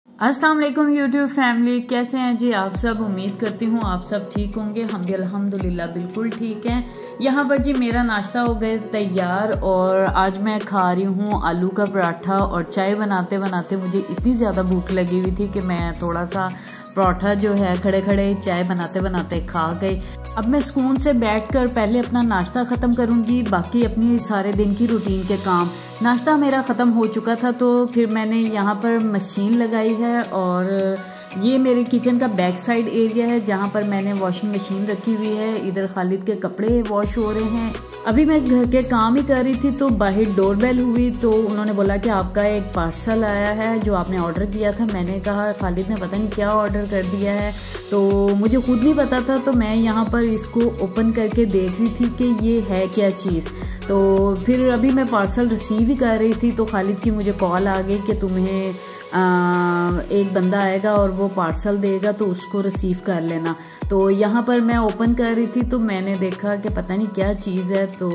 अस्सलाम वालेकुम YouTube family, कैसे हैं जी आप सब। उम्मीद करती हूँ आप सब ठीक होंगे। हम भी अल्हम्दुलिल्लाह बिल्कुल ठीक हैं। यहाँ पर जी मेरा नाश्ता हो गया तैयार और आज मैं खा रही हूँ आलू का पराठा। और चाय बनाते बनाते मुझे इतनी ज़्यादा भूख लगी हुई थी कि मैं थोड़ा सा पराठा जो है खड़े खड़े चाय बनाते बनाते खा गई। अब मैं सुकून से बैठकर पहले अपना नाश्ता ख़त्म करूँगी, बाकी अपनी सारे दिन की रूटीन के काम। नाश्ता मेरा ख़त्म हो चुका था तो फिर मैंने यहाँ पर मशीन लगाई है और ये मेरे किचन का बैक साइड एरिया है जहाँ पर मैंने वॉशिंग मशीन रखी हुई है। इधर खालिद के कपड़े वॉश हो रहे हैं। अभी मैं घर के काम ही कर रही थी तो बाहर डोरबेल हुई तो उन्होंने बोला कि आपका एक पार्सल आया है जो आपने ऑर्डर किया था। मैंने कहा खालिद ने पता नहीं क्या ऑर्डर कर दिया है, तो मुझे खुद नहीं पता था। तो मैं यहाँ पर इसको ओपन करके देख रही थी कि ये है क्या चीज़। तो फिर अभी मैं पार्सल रिसीव ही कर रही थी तो खालिद की मुझे कॉल आ गई कि तुम्हें एक बंदा आएगा और वो पार्सल देगा तो उसको रिसीव कर लेना। तो यहाँ पर मैं ओपन कर रही थी तो मैंने देखा कि पता नहीं क्या चीज़ है। तो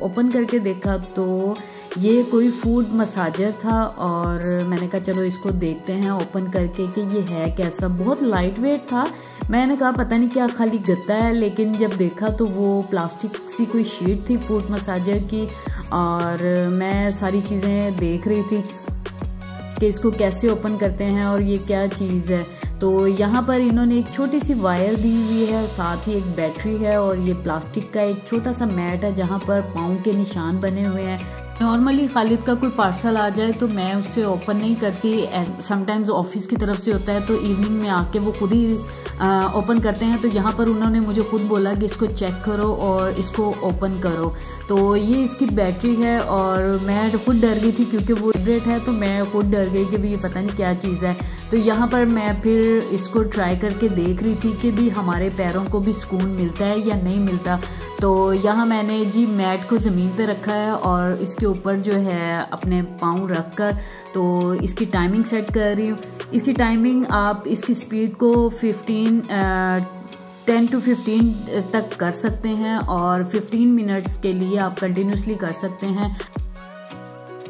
ओपन करके देखा तो ये कोई फूड मसाजर था और मैंने कहा चलो इसको देखते हैं ओपन करके कि ये है कैसा। बहुत लाइट वेट था। मैंने कहा पता नहीं क्या खाली गत्ता है, लेकिन जब देखा तो वो प्लास्टिक सी कोई शीट थी फूड मसाजर की। और मैं सारी चीज़ें देख रही थी कि इसको कैसे ओपन करते हैं और ये क्या चीज़ है। तो यहाँ पर इन्होंने एक छोटी सी वायर दी हुई है, साथ ही एक बैटरी है और ये प्लास्टिक का एक छोटा सा मैट है जहाँ पर पाँव के निशान बने हुए हैं। नॉर्मली खालिद का कोई पार्सल आ जाए तो मैं उससे ओपन नहीं करती। समटाइम्स ऑफिस की तरफ से होता है तो इवनिंग में आके वो खुद ही ओपन करते हैं। तो यहाँ पर उन्होंने मुझे खुद बोला कि इसको चेक करो और इसको ओपन करो। तो ये इसकी बैटरी है और मैं खुद डर गई थी क्योंकि वो वाइब्रेट है, तो मैं खुद डर गई कि भी ये पता नहीं क्या चीज़ है। तो यहाँ पर मैं फिर इसको ट्राई करके देख रही थी कि भी हमारे पैरों को भी सुकून मिलता है या नहीं मिलता। तो यहाँ मैंने जी मैट को ज़मीन पे रखा है और इसके ऊपर जो है अपने पाँव रख कर तो इसकी टाइमिंग सेट कर रही हूँ। इसकी टाइमिंग आप इसकी स्पीड को 10 to 15 तक कर सकते हैं और 15 मिनट्स के लिए आप कंटिन्यूसली कर सकते हैं।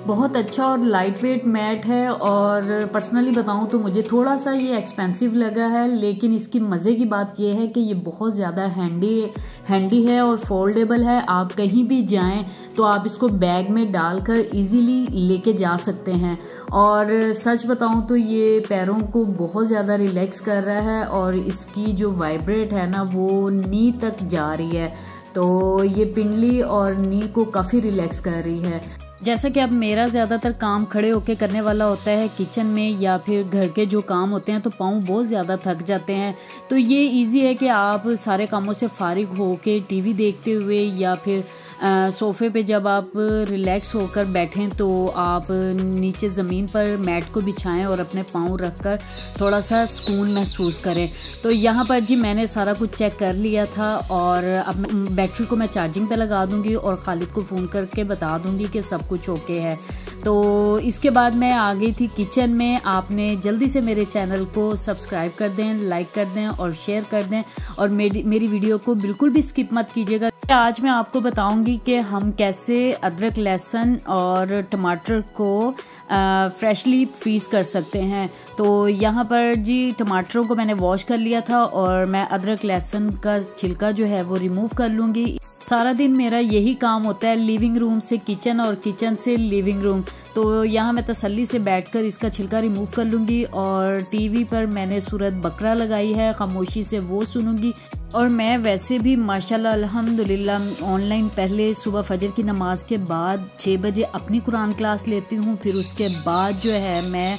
बहुत अच्छा और लाइट वेट मैट है और पर्सनली बताऊं तो मुझे थोड़ा सा ये एक्सपेंसिव लगा है, लेकिन इसकी मज़े की बात ये है कि ये बहुत ज़्यादा हैंडी है और फोल्डेबल है। आप कहीं भी जाएं तो आप इसको बैग में डालकर इजीली लेके जा सकते हैं। और सच बताऊं तो ये पैरों को बहुत ज़्यादा रिलैक्स कर रहा है और इसकी जो वाइब्रेट है ना वो नी तक जा रही है। तो ये पिंडली और नी को काफ़ी रिलैक्स कर रही है। जैसे कि अब मेरा ज़्यादातर काम खड़े होके करने वाला होता है किचन में या फिर घर के जो काम होते हैं तो पाँव बहुत ज़्यादा थक जाते हैं। तो ये इजी है कि आप सारे कामों से फारिग होके टीवी देखते हुए या फिर सोफ़े पे जब आप रिलैक्स होकर बैठें तो आप नीचे ज़मीन पर मैट को बिछाएं और अपने पाँव रखकर थोड़ा सा सुकून महसूस करें। तो यहाँ पर जी मैंने सारा कुछ चेक कर लिया था और अब बैटरी को मैं चार्जिंग पे लगा दूंगी और खालिद को फ़ोन करके बता दूंगी कि सब कुछ ओके है। तो इसके बाद मैं आ गई थी किचन में। आपने जल्दी से मेरे चैनल को सब्सक्राइब कर दें, लाइक कर दें और शेयर कर दें और मेरी वीडियो को बिल्कुल भी स्किप मत कीजिएगा। आज मैं आपको बताऊंगी कि हम कैसे अदरक, लहसुन और टमाटर को फ्रेशली फ्रीज़ कर सकते हैं। तो यहाँ पर जी टमाटरों को मैंने वॉश कर लिया था और मैं अदरक लहसुन का छिलका जो है वो रिमूव कर लूँगी। सारा दिन मेरा यही काम होता है, लिविंग रूम से किचन और किचन से लिविंग रूम। तो यहाँ मैं तसल्ली से बैठकर इसका छिलका रिमूव कर लूँगी और टीवी पर मैंने सूरत बकरा लगाई है, खामोशी से वो सुनूंगी। और मैं वैसे भी माशाल्लाह अल्हम्दुलिल्लाह ऑनलाइन पहले सुबह फजर की नमाज के बाद 6 बजे अपनी कुरान क्लास लेती हूँ। फिर उसके बाद जो है मैं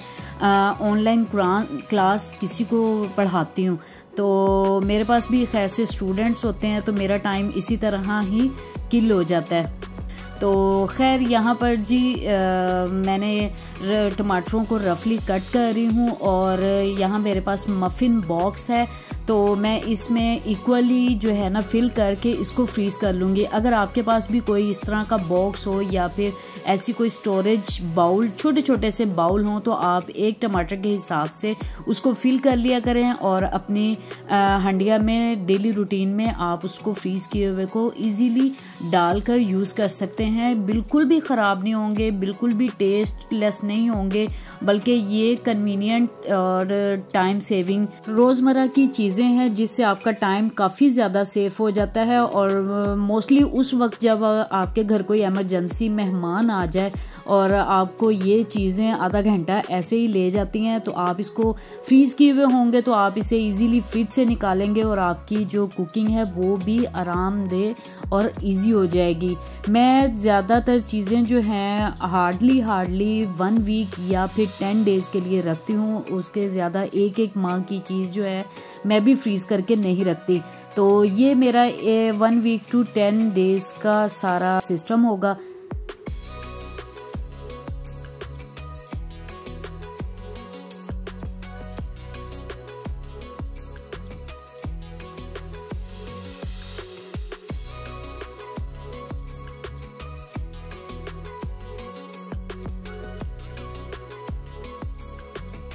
ऑनलाइन कुरान क्लास किसी को पढ़ाती हूँ। तो मेरे पास भी खैर से स्टूडेंट्स होते हैं तो मेरा टाइम इसी तरह ही किल हो जाता है। तो खैर यहाँ पर जी मैंने टमाटरों को रफली कट कर रही हूँ और यहाँ मेरे पास मफ़िन बॉक्स है तो मैं इसमें इक्वली जो है ना फिल करके इसको फ्रीज़ कर लूँगी। अगर आपके पास भी कोई इस तरह का बॉक्स हो या फिर ऐसी कोई स्टोरेज बाउल, छोटे छोटे से बाउल हों, तो आप एक टमाटर के हिसाब से उसको फिल कर लिया करें और अपनी हंडिया में डेली रूटीन में आप उसको फ्रीज़ किए हुए को ईज़िली डाल कर यूज़ कर सकते हैं बिल्कुल भी ख़राब नहीं होंगे, बिल्कुल भी टेस्टलेस नहीं होंगे, बल्कि ये कन्वीनियंट और टाइम सेविंग रोज़मर्रा की चीज़ें हैं जिससे आपका टाइम काफ़ी ज़्यादा सेफ हो जाता है। और मोस्टली उस वक्त जब आपके घर कोई इमरजेंसी मेहमान आ जाए और आपको ये चीज़ें आधा घंटा ऐसे ही ले जाती हैं, तो आप इसको फ्रीज़ किए हुए होंगे तो आप इसे इजीली फ्रिज से निकालेंगे और आपकी जो कुकिंग है वो भी आरामदेह और इजी हो जाएगी। मैं ज़्यादातर चीज़ें जो हैं हार्डली 1 वीक या फिर 10 डेज़ के लिए रखती हूँ, उसके ज़्यादा एक माह की चीज़ जो है मैं भी फ्रीज़ करके नहीं रखती। तो ये मेरा 1 वीक टू 10 डेज़ का सारा सिस्टम होगा।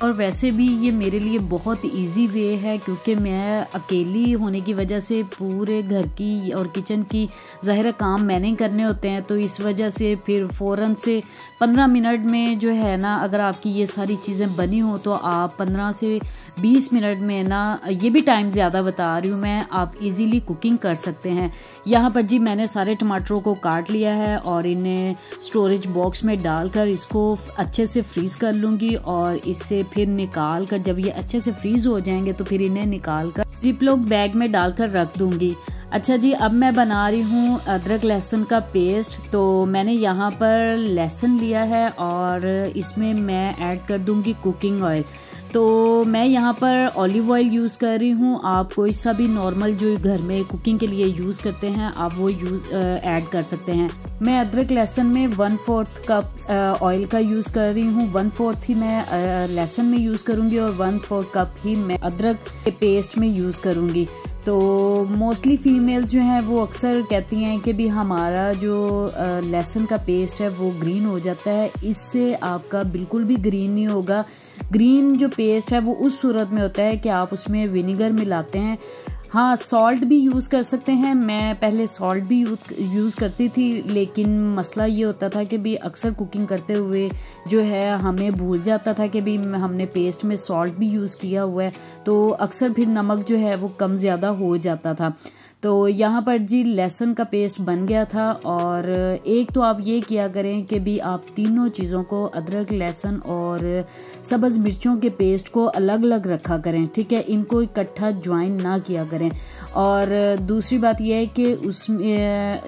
और वैसे भी ये मेरे लिए बहुत इजी वे है, क्योंकि मैं अकेली होने की वजह से पूरे घर की और किचन की ज़ाहिर काम मैंने ही करने होते हैं, तो इस वजह से फिर फ़ौरन से 15 मिनट में जो है ना, अगर आपकी ये सारी चीज़ें बनी हो तो आप 15 से 20 मिनट में ना, ये भी टाइम ज़्यादा बता रही हूँ मैं, आप इजीली कुकिंग कर सकते हैं। यहाँ पर जी मैंने सारे टमाटरों को काट लिया है और इन्हें स्टोरेज बॉक्स में डालकर इसको अच्छे से फ्रीज़ कर लूँगी और इससे फिर निकाल कर, जब ये अच्छे से फ्रीज़ हो जाएंगे तो फिर इन्हें निकाल कर जिपलॉक बैग में डालकर रख दूँगी। अच्छा जी, अब मैं बना रही हूँ अदरक लहसुन का पेस्ट। तो मैंने यहाँ पर लहसुन लिया है और इसमें मैं ऐड कर दूँगी कुकिंग ऑयल। तो मैं यहाँ पर ऑलिव ऑयल यूज़ कर रही हूँ, आप कोई सा भी नॉर्मल जो घर में कुकिंग के लिए यूज़ करते हैं आप वो ऐड कर सकते हैं। मैं अदरक लहसुन में 1/4 कप ऑयल का यूज़ कर रही हूँ, 1/4 ही मैं लहसुन में यूज़ करूँगी और 1/4 कप ही मैं अदरक के पेस्ट में यूज़ करूँगी। तो मोस्टली फीमेल्स जो हैं वो अक्सर कहती हैं कि भी हमारा जो लहसुन का पेस्ट है वो ग्रीन हो जाता है, इससे आपका बिल्कुल भी ग्रीन नहीं होगा। ग्रीन जो पेस्ट है वो उस सूरत में होता है कि आप उसमें विनेगर मिलाते हैं। हाँ, सॉल्ट भी यूज़ कर सकते हैं, मैं पहले सॉल्ट भी यूज़ करती थी, लेकिन मसला ये होता था कि भी अक्सर कुकिंग करते हुए जो है हमें भूल जाता था कि भी हमने पेस्ट में सॉल्ट भी यूज़ किया हुआ है, तो अक्सर फिर नमक जो है वो कम ज़्यादा हो जाता था। तो यहाँ पर जी लहसुन का पेस्ट बन गया था। और एक तो आप ये किया करें कि भी आप तीनों चीज़ों को, अदरक लहसुन और सब्ज़ मिर्चों के पेस्ट को अलग अलग रखा करें, ठीक है, इनको इकट्ठा ज्वाइन ना किया करें। और दूसरी बात यह है कि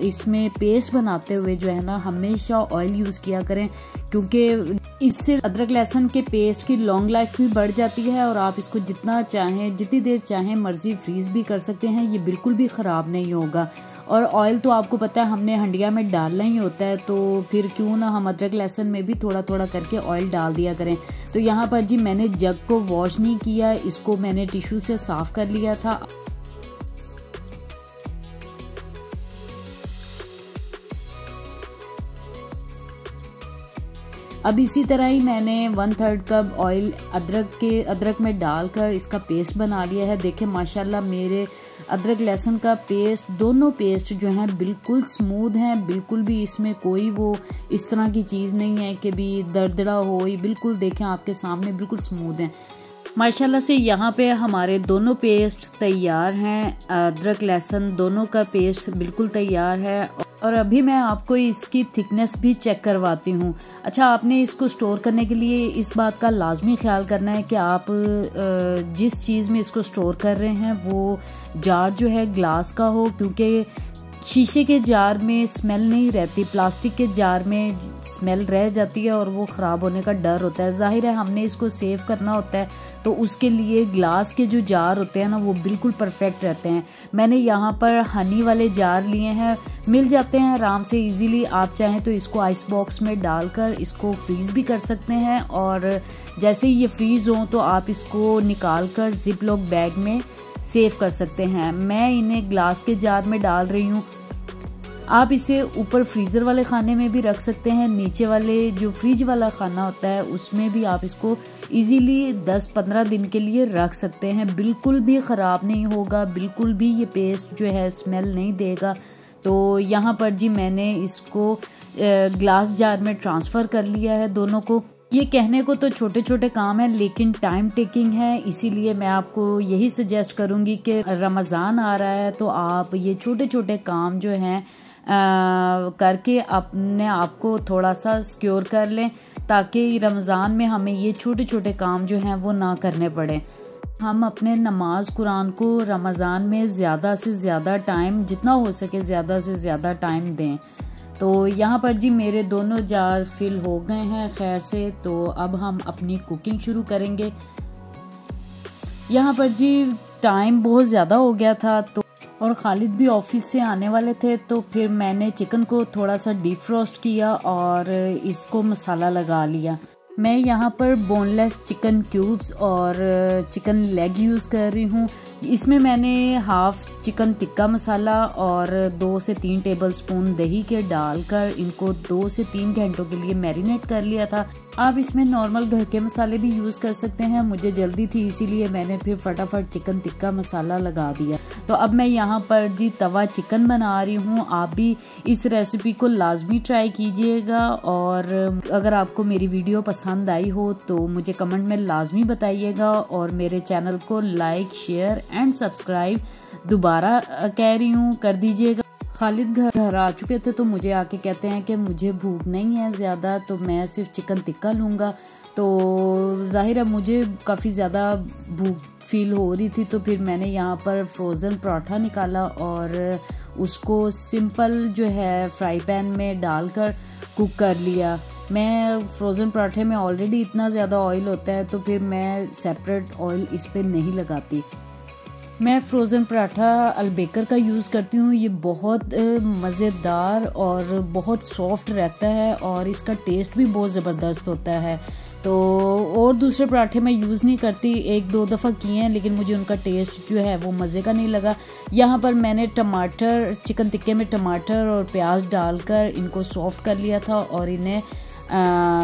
इसमें पेस्ट बनाते हुए जो है ना हमेशा ऑयल यूज़ किया करें, क्योंकि इससे अदरक लहसुन के पेस्ट की लॉन्ग लाइफ भी बढ़ जाती है और आप इसको जितना चाहें, जितनी देर चाहें मर्जी फ्रीज़ भी कर सकते हैं, ये बिल्कुल भी ख़राब नहीं होगा। और ऑयल तो आपको पता है हमने हंडिया में डालना ही होता है, तो फिर क्यों ना हम अदरक लहसुन में भी थोड़ा थोड़ा करके ऑयल डाल दिया करें। तो यहाँ पर जी मैंने जग को वॉश नहीं किया, इसको मैंने टिश्यू से साफ़ कर लिया था। अब इसी तरह ही मैंने 1/3 कप ऑयल अदरक में डालकर इसका पेस्ट बना लिया है। देखें माशाल्लाह मेरे अदरक लहसुन का पेस्ट, दोनों पेस्ट जो हैं बिल्कुल स्मूथ हैं, बिल्कुल भी इसमें कोई वो इस तरह की चीज़ नहीं है कि भी दरदरा हो, ये बिल्कुल देखें आपके सामने बिल्कुल स्मूथ हैं माशाल्लाह से। यहाँ पे हमारे दोनों पेस्ट तैयार हैं, अदरक लहसुन दोनों का पेस्ट बिल्कुल तैयार है। और अभी मैं आपको इसकी थिकनेस भी चेक करवाती हूँ। अच्छा, आपने इसको स्टोर करने के लिए इस बात का लाजमी ख्याल करना है कि आप जिस चीज़ में इसको स्टोर कर रहे हैं वो जार जो है ग्लास का हो, क्योंकि शीशे के जार में स्मेल नहीं रहती, प्लास्टिक के जार में स्मेल रह जाती है और वो ख़राब होने का डर होता है। जाहिर है हमने इसको सेव करना होता है, तो उसके लिए ग्लास के जो जार होते हैं ना वो बिल्कुल परफेक्ट रहते हैं। मैंने यहाँ पर हनी वाले जार लिए हैं, मिल जाते हैं आराम से इजीली। आप चाहें तो इसको आइस बॉक्स में डालकर इसको फ्रीज़ भी कर सकते हैं, और जैसे ही ये फ्रीज़ हो तो आप इसको निकाल कर जिपलॉक बैग में सेव कर सकते हैं। मैं इन्हें ग्लास के जार में डाल रही हूँ। आप इसे ऊपर फ्रीज़र वाले खाने में भी रख सकते हैं, नीचे वाले जो फ्रिज वाला खाना होता है उसमें भी आप इसको इजीली 10-15 दिन के लिए रख सकते हैं, बिल्कुल भी ख़राब नहीं होगा, बिल्कुल भी ये पेस्ट जो है स्मेल नहीं देगा। तो यहाँ पर जी मैंने इसको ग्लास जार में ट्रांसफ़र कर लिया है दोनों को। ये कहने को तो छोटे छोटे काम हैं लेकिन टाइम टेकिंग है, इसीलिए मैं आपको यही सजेस्ट करूँगी कि रमज़ान आ रहा है तो आप ये छोटे छोटे काम जो हैं करके अपने आप को थोड़ा सा सिक्योर कर लें, ताकि रमज़ान में हमें ये छोटे छोटे काम जो हैं वो ना करने पड़े। हम अपने नमाज कुरान को रमज़ान में ज़्यादा से ज़्यादा टाइम, जितना हो सके ज़्यादा से ज़्यादा टाइम दें। तो यहाँ पर जी मेरे दोनों जार फिल हो गए हैं खैर से, तो अब हम अपनी कुकिंग शुरू करेंगे। यहाँ पर जी टाइम बहुत ज़्यादा हो गया था तो और खालिद भी ऑफिस से आने वाले थे, तो फिर मैंने चिकन को थोड़ा सा डीप फ्रोस्ट किया और इसको मसाला लगा लिया। मैं यहाँ पर बोनलेस चिकन क्यूब्स और चिकन लेग यूज़ कर रही हूँ। इसमें मैंने हाफ चिकन टिक्का मसाला और 2 से 3 टेबलस्पून दही के डालकर इनको 2 से 3 घंटों के लिए मैरिनेट कर लिया था। आप इसमें नॉर्मल घर के मसाले भी यूज़ कर सकते हैं, मुझे जल्दी थी इसीलिए मैंने फिर फटाफट चिकन टिक्का मसाला लगा दिया। तो अब मैं यहाँ पर जी तवा चिकन बना रही हूँ। आप भी इस रेसिपी को लाजमी ट्राई कीजिएगा और अगर आपको मेरी वीडियो पसंद आई हो तो मुझे कमेंट में लाजमी बताइएगा और मेरे चैनल को लाइक शेयर एंड सब्सक्राइब दोबारा कह रही हूँ कर दीजिएगा। खालिद घर आ चुके थे तो मुझे आके कहते हैं कि मुझे भूख नहीं है ज़्यादा, तो मैं सिर्फ चिकन टिक्का लूँगा। तो ज़ाहिर है मुझे काफ़ी ज़्यादा भूख फील हो रही थी, तो फिर मैंने यहाँ पर फ्रोज़न पराठा निकाला और उसको सिंपल जो है फ्राई पैन में डालकर कुक कर लिया। मैं फ्रोज़न पराठे में ऑलरेडी इतना ज़्यादा ऑयल होता है तो फिर मैं सेपरेट ऑयल इस पर नहीं लगाती। मैं फ्रोज़न पराठा अलबेकर का यूज़ करती हूँ। ये बहुत मज़ेदार और बहुत सॉफ्ट रहता है और इसका टेस्ट भी बहुत ज़बरदस्त होता है। तो और दूसरे पराठे मैं यूज़ नहीं करती, 1-2 दफ़ा किए हैं लेकिन मुझे उनका टेस्ट जो है वो मज़े का नहीं लगा। यहाँ पर मैंने टमाटर, चिकन टिक्के में टमाटर और प्याज डालकर इनको सॉफ्ट कर लिया था और इन्हें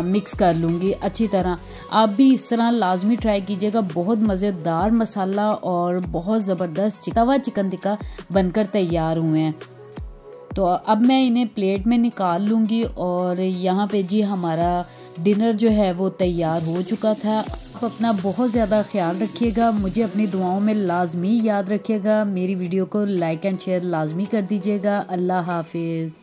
मिक्स कर लूँगी अच्छी तरह। आप भी इस तरह लाजमी ट्राई कीजिएगा, बहुत मज़ेदार मसाला और बहुत ज़बरदस्त तवा चिकन टिक्का बनकर तैयार हुए हैं। तो अब मैं इन्हें प्लेट में निकाल लूँगी और यहाँ पे जी हमारा डिनर जो है वो तैयार हो चुका था। आप अपना बहुत ज़्यादा ख्याल रखिएगा, मुझे अपनी दुआओं में लाजमी याद रखिएगा। मेरी वीडियो को लाइक एंड शेयर लाजमी कर दीजिएगा। अल्लाह हाफिज़।